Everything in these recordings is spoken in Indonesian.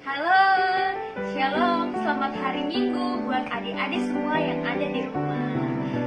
Halo, Shalom, selamat hari Minggu buat adik-adik semua yang ada di rumah.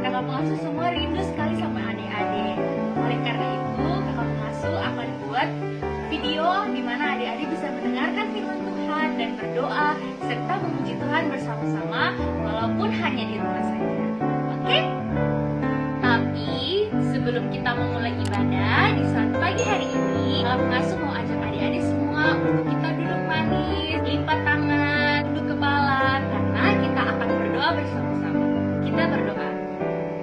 Kakak pengasuh semua rindu sekali sama adik-adik. Oleh karena itu, kakak pengasuh akan buat video di mana adik-adik bisa mendengarkan firman Tuhan dan berdoa serta memuji Tuhan bersama-sama walaupun hanya di rumah saja. Oke? Tapi sebelum kita memulai ibadah di saat pagi hari ini, kakak pengasuh mau ajak adik-adik semua untuk kita duduk manis, lipat tangan, tunduk kepala, karena kita akan berdoa bersama-sama. Kita berdoa.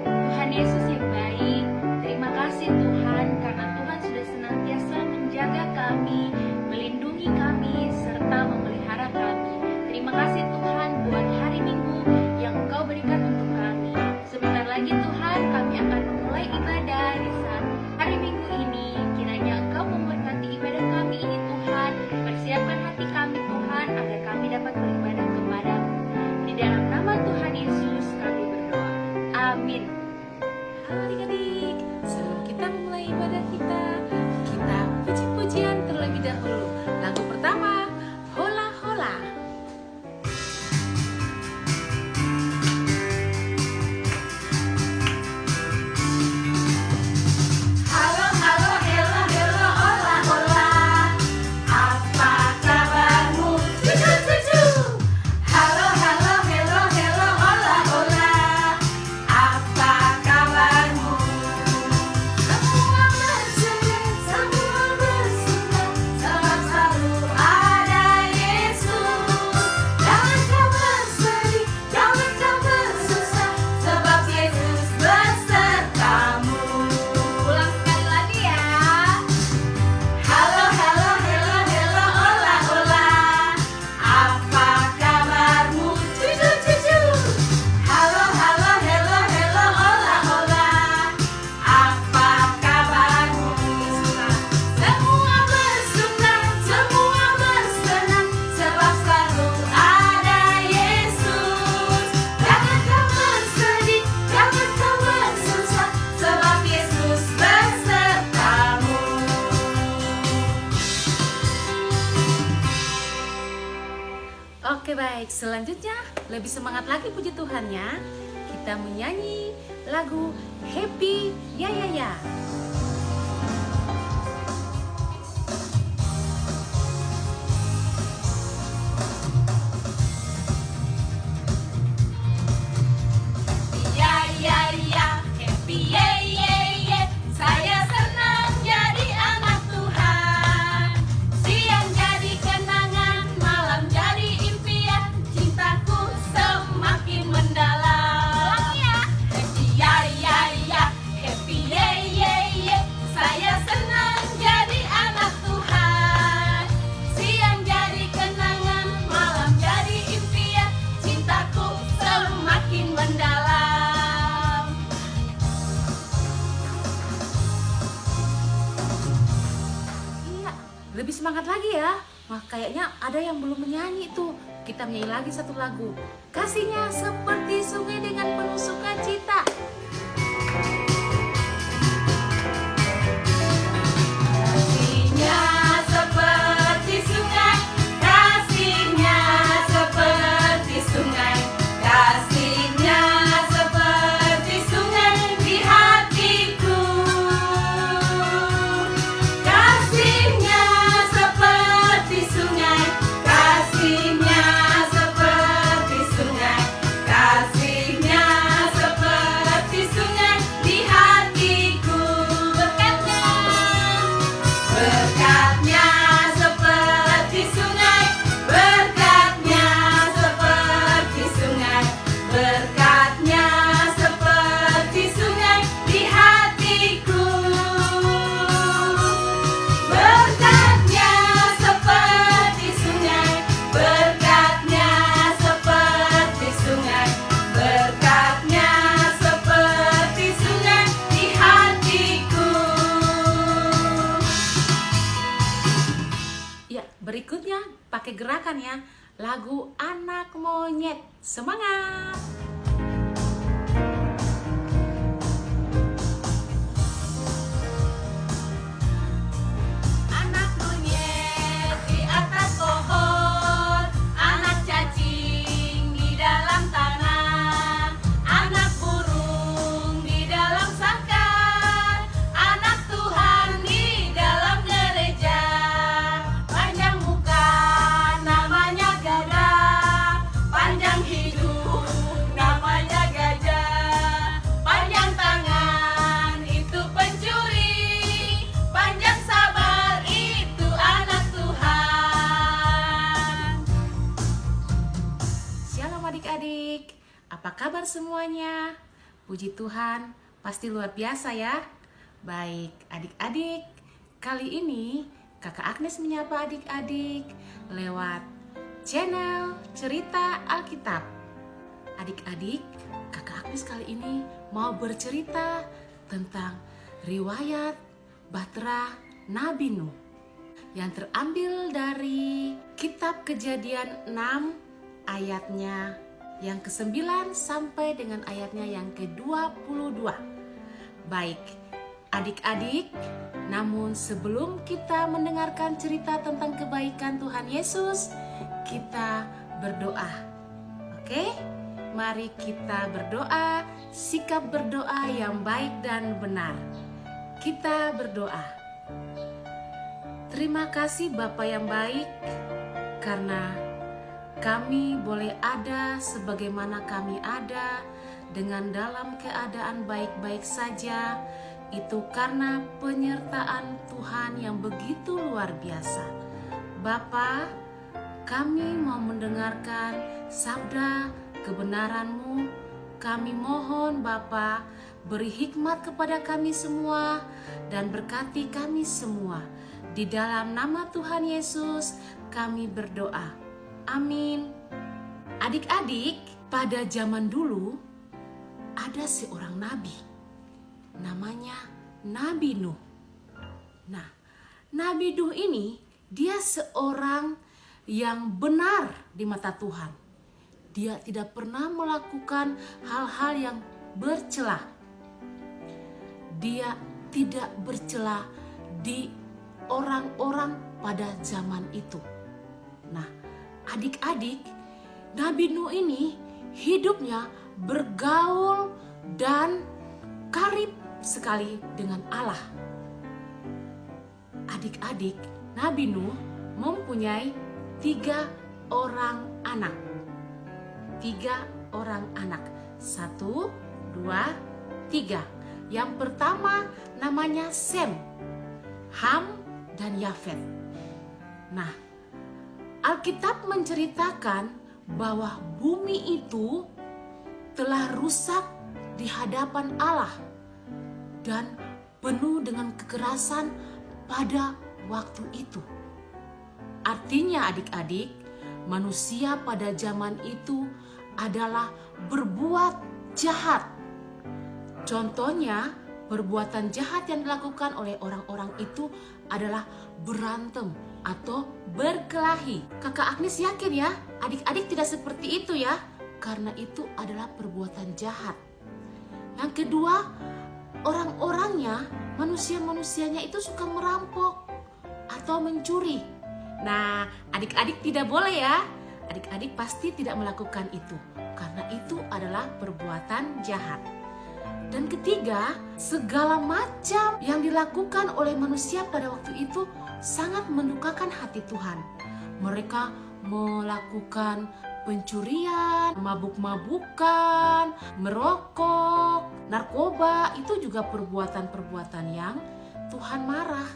Tuhan Yesus yang baik, terima kasih Tuhan karena Tuhan sudah senantiasa menjaga kami, melindungi kami, serta memelihara kami. Terima kasih Tuhan buat hari Minggu yang Engkau berikan untuk kami. Sebentar lagi Tuhan kami akan memulai ibadah di saat hari Minggu ini. Kiranya Engkau memberkati ibadah kami ini Tuhan. Persiapkan hati kami Tuhan agar kami dapat beribadah kepada-Mu. Di dalam nama Tuhan Yesus kami berdoa. Amin. Halo adik-adik, sebelum kita memulai ibadah kita puji pujian terlebih dahulu. Lagu pertama, Hola Hola. Halo, halo, hello, hello, hola, hola. Apa kabarmu? Cucu, cucu. Halo, halo, hello, hello, hola, hola. Apa kabarmu? Semua bersedia, semua bersuka, sebab selalu ada Yesus. Jangan kau bersedih, jangan kau bersusah, sebab Yesus besertamu. Ulang sekali lagi ya. Halo, halo, hello, hello, hola, hola. Apa kabarmu? Cucu, cucu. Halo, halo, hello, hello, hola, hola. Apa kabarmu? Semua bersuka, semua bersenang, sebab selalu ada Yesus. Jangan kau bersedih, jangan kau bersusah, sebab Yesus besertamu. Oke baik, selanjutnya lebih semangat lagi puji Tuhan ya. Kita menyanyi lagu Happy Ya Ya Ya. Ya ya ya, happy ye ye ye. Saya senang jadi anak Tuhan. Siang jadi kenangan, malam jadi impian. Cintaku semakin mendalam. Happy ya ya ya, happy ye ye ye. Saya senang jadi anak Tuhan. Siang jadi kenangan, malam jadi impian. Cintaku semakin mendalam. Iya, lebih semangat lagi ya. Wah, kayaknya ada yang belum menyanyi tuh. Kita menyanyi lagi satu lagu. Kasihnya seperti sungai dengan penuh sukacita. Kasihnya seperti sungai, kasihnya seperti sungai, kasihnya seperti sungai di hatiku. Kasihnya seperti sungai, kasihnya seperti sungai, kasihnya seperti sungai di hatiku. Berkatnya seperti sungai, berkatnya seperti sungai, berkatnya seperti sungai di hatiku. Berkatnya seperti sungai, berkatnya seperti sungai, berkatnya seperti sungai di hatiku. Ya, berikutnya pakai gerakan ya. Lagu Anak Monyet. Semangat! Anak monyet di atas pohon. Apa kabar semuanya? Puji Tuhan, pasti luar biasa ya. Baik, adik-adik, kali ini Kakak Agnes menyapa adik-adik lewat channel Cerita Alkitab. Adik-adik, Kakak Agnes kali ini mau bercerita tentang riwayat Bahtera Nabi Nuh yang terambil dari Kitab Kejadian 6 ayatnya yang ke-9 sampai dengan ayatnya yang ke-22. Baik, adik-adik, namun sebelum kita mendengarkan cerita tentang kebaikan Tuhan Yesus, kita berdoa. Oke? Mari kita berdoa, sikap berdoa yang baik dan benar. Kita berdoa. Terima kasih Bapa yang baik, karena kami boleh ada sebagaimana kami ada dengan dalam keadaan baik-baik saja. Itu karena penyertaan Tuhan yang begitu luar biasa. Bapa, kami mau mendengarkan sabda kebenaran-Mu. Kami mohon Bapa, beri hikmat kepada kami semua dan berkati kami semua. Di dalam nama Tuhan Yesus kami berdoa. Amin. Adik-adik, pada zaman dulu ada seorang nabi. Namanya Nabi Nuh. Nah, Nabi Nuh ini dia seorang yang benar di mata Tuhan. Dia tidak pernah melakukan hal-hal yang bercela. Dia tidak bercela di orang-orang pada zaman itu. Nah, adik-adik, Nabi Nuh ini hidupnya bergaul dan karib sekali dengan Allah. Adik-adik, Nabi Nuh mempunyai 3 orang anak. 3 orang anak. 1, 2, 3. Yang pertama namanya Sem, Ham, dan Yafet. Nah, Alkitab menceritakan bahwa bumi itu telah rusak di hadapan Allah dan penuh dengan kekerasan pada waktu itu. Artinya adik-adik, manusia pada zaman itu adalah berbuat jahat. Contohnya, perbuatan jahat yang dilakukan oleh orang-orang itu adalah berantem atau berkelahi. Kakak Agnes yakin ya, adik-adik tidak seperti itu ya, karena itu adalah perbuatan jahat. Yang kedua, orang-orangnya, manusia-manusianya itu suka merampok atau mencuri. Nah, adik-adik tidak boleh ya. Adik-adik pasti tidak melakukan itu, karena itu adalah perbuatan jahat. Dan ketiga, segala macam yang dilakukan oleh manusia pada waktu itu sangat mendukakan hati Tuhan. Mereka melakukan pencurian, mabuk-mabukan, merokok, narkoba. Itu juga perbuatan-perbuatan yang Tuhan marah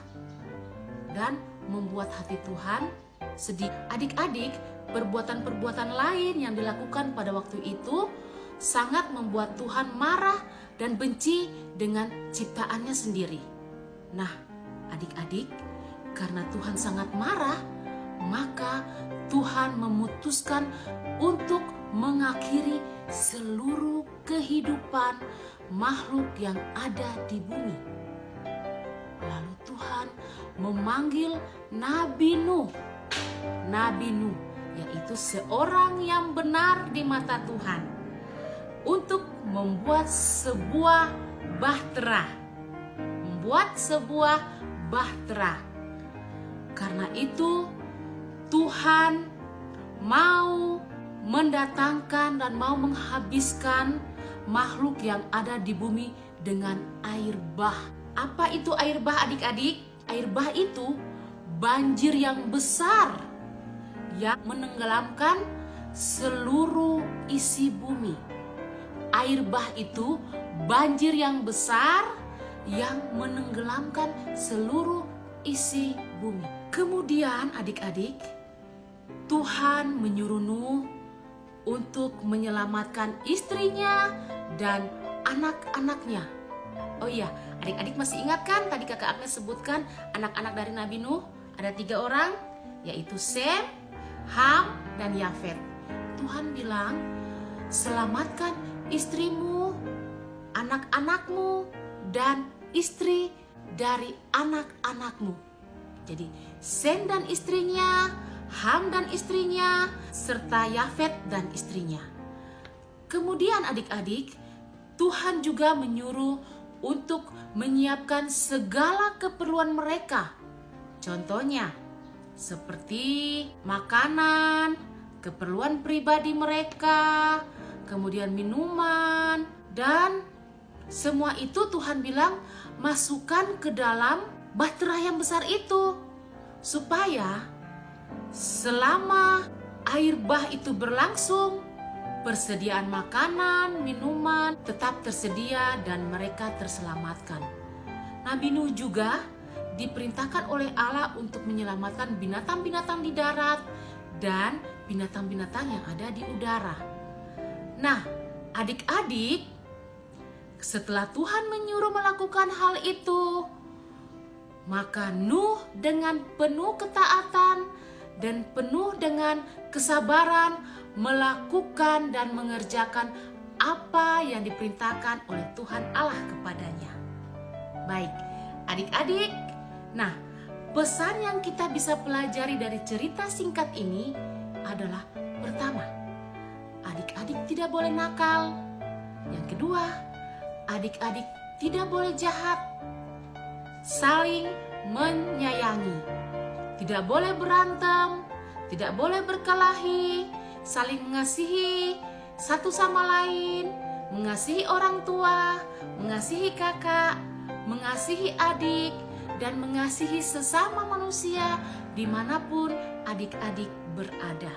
dan membuat hati Tuhan sedih. Adik-adik, perbuatan-perbuatan lain yang dilakukan pada waktu itu sangat membuat Tuhan marah dan benci dengan ciptaannya sendiri. Nah, adik-adik, karena Tuhan sangat marah, maka Tuhan memutuskan untuk mengakhiri seluruh kehidupan makhluk yang ada di bumi. Lalu Tuhan memanggil Nabi Nuh. Nabi Nuh, yaitu seorang yang benar di mata Tuhan, untuk membuat sebuah bahtera. Membuat sebuah bahtera. Karena itu Tuhan mau mendatangkan dan mau menghabiskan makhluk yang ada di bumi dengan air bah. Apa itu air bah adik-adik? Air bah itu banjir yang besar yang menenggelamkan seluruh isi bumi. Air bah itu banjir yang besar yang menenggelamkan seluruh isi bumi. Kemudian adik-adik, Tuhan menyuruh Nuh untuk menyelamatkan istrinya dan anak-anaknya. Oh iya, adik-adik masih ingat kan tadi kakak Agnes sebutkan anak-anak dari Nabi Nuh? Ada 3 orang, yaitu Sem, Ham, dan Yafet. Tuhan bilang, selamatkan istrimu, anak-anakmu, dan istri dari anak-anakmu. Jadi Sem dan istrinya, Ham dan istrinya, serta Yafet dan istrinya. Kemudian adik-adik, Tuhan juga menyuruh untuk menyiapkan segala keperluan mereka. Contohnya, seperti makanan, keperluan pribadi mereka, kemudian minuman, dan semua itu Tuhan bilang masukkan ke dalam bahtera yang besar itu, supaya selama air bah itu berlangsung, persediaan makanan, minuman tetap tersedia dan mereka terselamatkan. Nabi Nuh juga diperintahkan oleh Allah untuk menyelamatkan binatang-binatang di darat dan binatang-binatang yang ada di udara. Nah, adik-adik, setelah Tuhan menyuruh melakukan hal itu, maka Nuh dengan penuh ketaatan dan penuh dengan kesabaran melakukan dan mengerjakan apa yang diperintahkan oleh Tuhan Allah kepadanya. Baik, adik-adik, nah pesan yang kita bisa pelajari dari cerita singkat ini adalah pertama, adik-adik tidak boleh nakal. Yang kedua, adik-adik tidak boleh jahat. Saling menyayangi. Tidak boleh berantem, tidak boleh berkelahi, saling mengasihi satu sama lain, mengasihi orang tua, mengasihi kakak, mengasihi adik, dan mengasihi sesama manusia dimanapun adik-adik berada.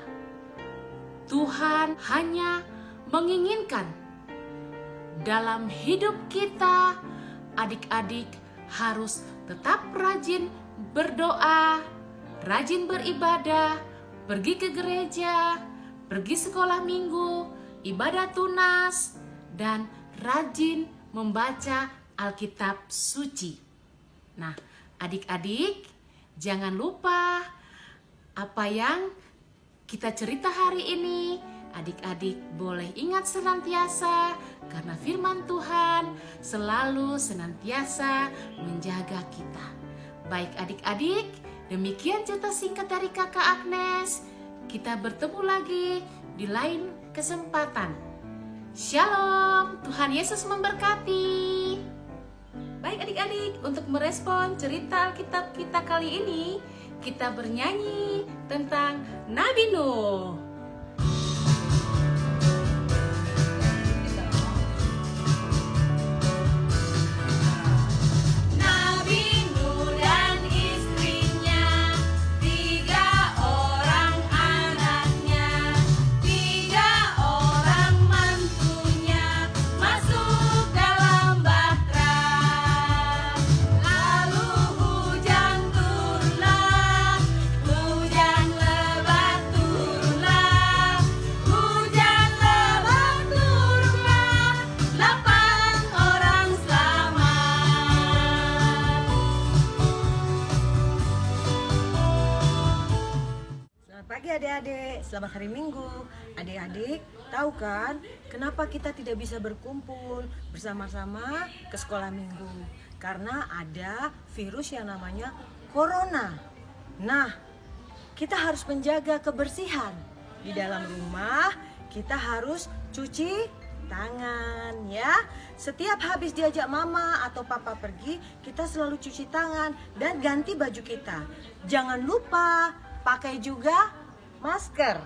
Tuhan hanya menginginkan dalam hidup kita, adik-adik harus tetap rajin berdoa, rajin beribadah, pergi ke gereja, pergi sekolah minggu, ibadah tunas, dan rajin membaca Alkitab suci. Nah, adik-adik, jangan lupa apa yang kita cerita hari ini. Adik-adik boleh ingat senantiasa, karena firman Tuhan selalu senantiasa menjaga kita. Baik adik-adik, demikian cerita singkat dari kakak Agnes. Kita bertemu lagi di lain kesempatan. Shalom, Tuhan Yesus memberkati. Baik adik-adik, untuk merespon cerita Alkitab kita kali ini, kita bernyanyi tentang Nabi Nuh. Pagi adik-adik, selamat hari Minggu. Adik-adik, tahu kan kenapa kita tidak bisa berkumpul bersama-sama ke sekolah minggu? Karena ada virus yang namanya corona. Nah, kita harus menjaga kebersihan. Di dalam rumah, kita harus cuci tangan ya. Setiap habis diajak mama atau papa pergi, kita selalu cuci tangan dan ganti baju kita. Jangan lupa pakai juga masker.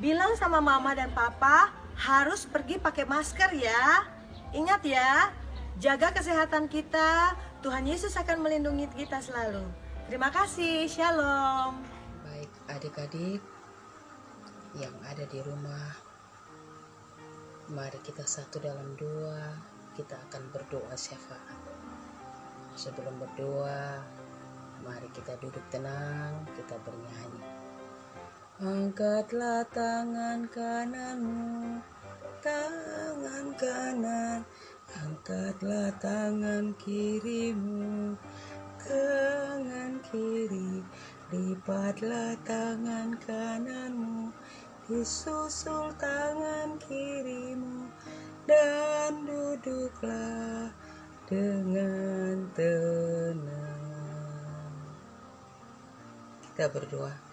Bilang sama mama dan papa harus pergi pakai masker ya. Ingat ya, jaga kesehatan kita. Tuhan Yesus akan melindungi kita selalu. Terima kasih, shalom. Baik adik-adik yang ada di rumah, mari kita satu dalam doa. Kita akan berdoa syafaat. Sebelum berdoa, mari kita duduk tenang, kita bernyanyi. Angkatlah tangan kananmu, tangan kanan, angkatlah tangan kirimu, tangan kiri, lipatlah tangan kananmu, disusul tangan kirimu, dan duduklah dengan tenang. Kita berdoa.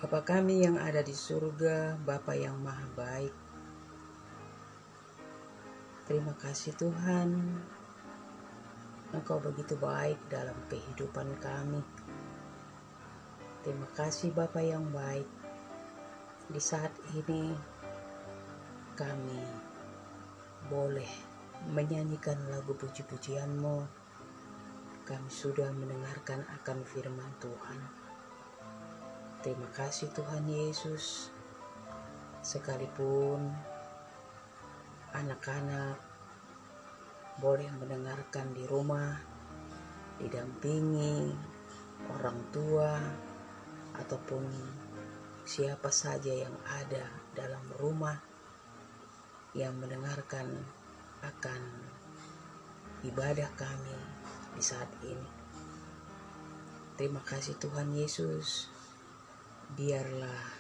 Bapa kami yang ada di surga, Bapa yang maha baik, terima kasih Tuhan, Engkau begitu baik dalam kehidupan kami. Terima kasih Bapa yang baik, di saat ini kami boleh menyanyikan lagu puji-pujian-Mu. Kami sudah mendengarkan akan firman Tuhan. Terima kasih Tuhan Yesus, sekalipun anak-anak boleh mendengarkan di rumah, didampingi orang tua, ataupun siapa saja yang ada dalam rumah yang mendengarkan akan ibadah kami di saat ini. Terima kasih Tuhan Yesus. Biarlah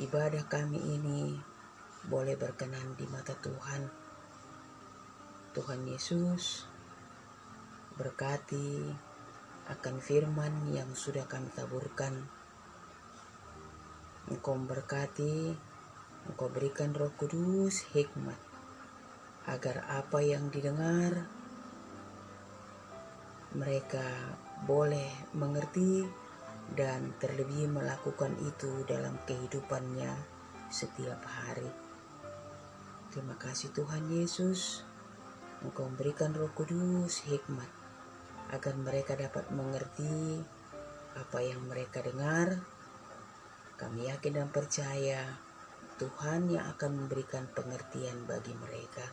ibadah kami ini boleh berkenan di mata Tuhan. Tuhan Yesus, berkati akan firman yang sudah kami taburkan. Engkau berkati, Engkau berikan Roh Kudus hikmat, agar apa yang didengar mereka boleh mengerti dan terlebih melakukan itu dalam kehidupannya setiap hari. Terima kasih Tuhan Yesus, Engkau memberikan Roh Kudus hikmat agar mereka dapat mengerti apa yang mereka dengar. Kami yakin dan percaya Tuhan yang akan memberikan pengertian bagi mereka.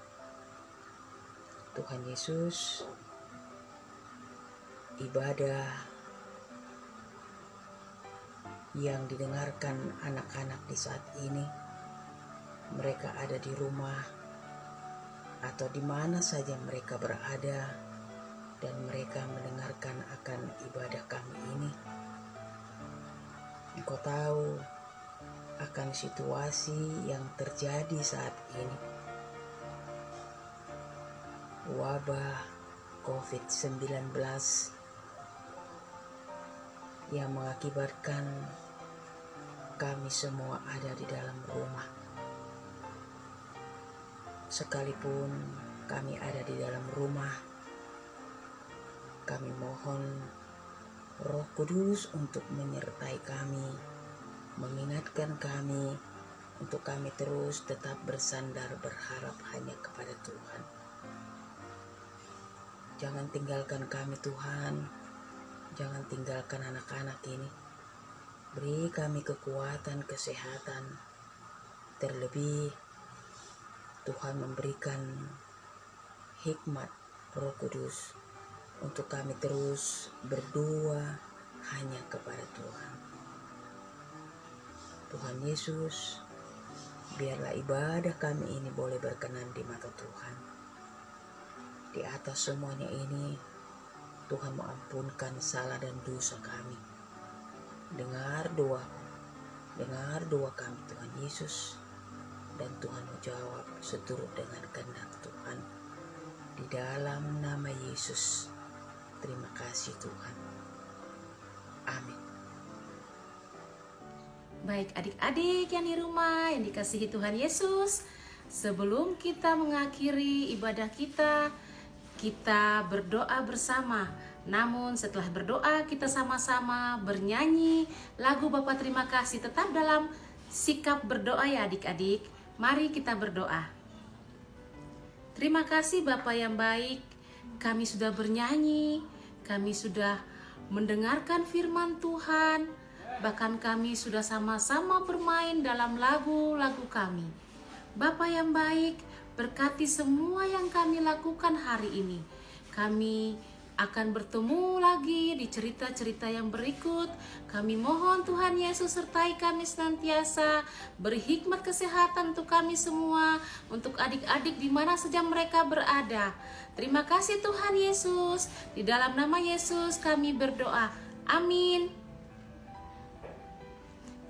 Tuhan Yesus, ibadah yang didengarkan anak-anak di saat ini, mereka ada di rumah atau di mana saja mereka berada, dan mereka mendengarkan akan ibadah kami ini. Engkau tahu akan situasi yang terjadi saat ini, wabah COVID-19 yang mengakibatkan kami semua ada di dalam rumah. Sekalipun kami ada di dalam rumah, kami mohon Roh Kudus untuk menyertai kami, mengingatkan kami untuk kami terus tetap bersandar berharap hanya kepada Tuhan. Jangan tinggalkan kami Tuhan, jangan tinggalkan anak-anak ini. Beri kami kekuatan, kesehatan. Terlebih Tuhan memberikan hikmat Roh Kudus untuk kami terus berdoa hanya kepada Tuhan. Tuhan Yesus, biarlah ibadah kami ini boleh berkenan di mata Tuhan. Di atas semuanya ini, Tuhan mengampunkan salah dan dosa kami. Dengar doa kami Tuhan Yesus, dan Tuhan menjawab seturut dengan kehendak Tuhan. Di dalam nama Yesus, terima kasih Tuhan. Amin. Baik adik-adik yang di rumah yang dikasihi Tuhan Yesus, sebelum kita mengakhiri ibadah kita berdoa bersama. Namun setelah berdoa kita sama-sama bernyanyi lagu Bapa Terima Kasih. Tetap dalam sikap berdoa ya adik-adik. Mari kita berdoa. Terima kasih Bapa yang baik, kami sudah bernyanyi, kami sudah mendengarkan firman Tuhan, bahkan kami sudah sama-sama bermain dalam lagu-lagu kami. Bapa yang baik, berkati semua yang kami lakukan hari ini. Kami akan bertemu lagi di cerita-cerita yang berikut. Kami mohon Tuhan Yesus sertai kami senantiasa, beri hikmat kesehatan untuk kami semua, untuk adik-adik di mana saja mereka berada. Terima kasih Tuhan Yesus, di dalam nama Yesus kami berdoa. Amin.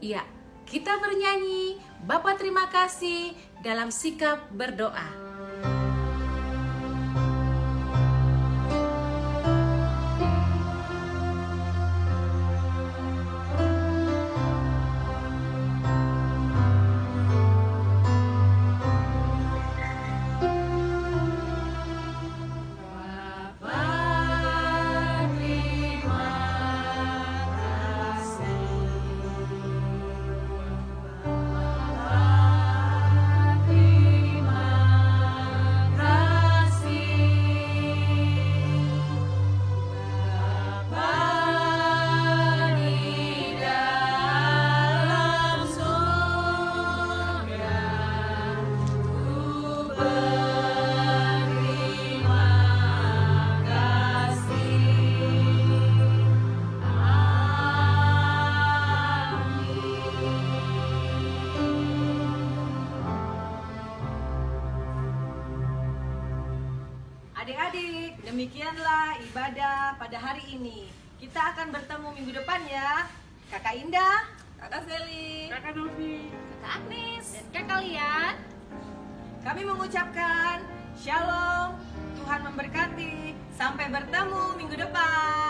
Ya, kita bernyanyi Bapa terima kasih dalam sikap berdoa. Adik-adik, demikianlah ibadah pada hari ini. Kita akan bertemu minggu depan ya. Kakak Indah, Kakak Seli, Kakak Agnes dan Kakak Lian. kami mengucapkan Shalom, Tuhan memberkati. Sampai bertemu minggu depan.